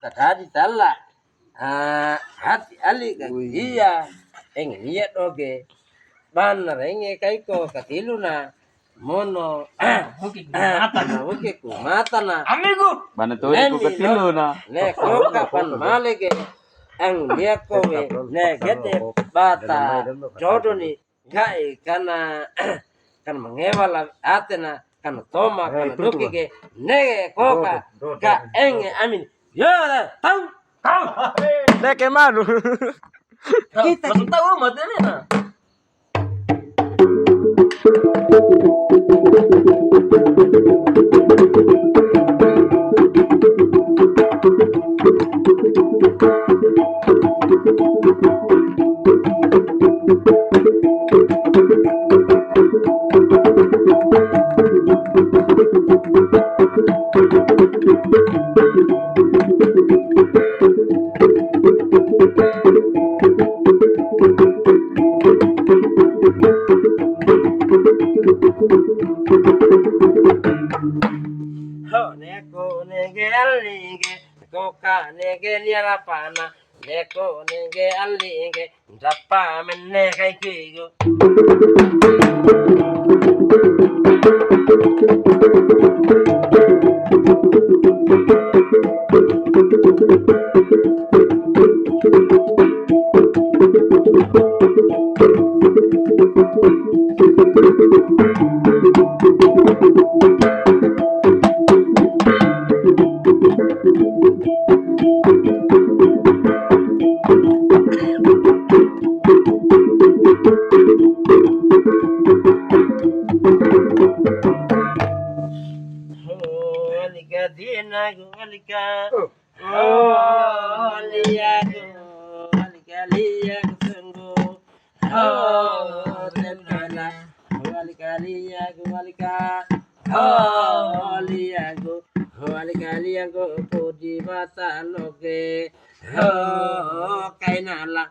tadi tala hati ali iya engin iya doge banar enge kaiko katiluna mono muke ku matana amigo Bana to ko katilo na. ne koka pan malege ang dia kowe ne gede bata jodoni kai kana kan mengewala atena kan toma kan dukike ne koka ka enge amin yo tau Leke malu. kita tahu materi na ho neko nege alinge koka nege niala pana neko nege alinge japa menne kai kigo alika dinago alika liago alika liago sunggu tenala alika liago alika liago podi mata loge kainala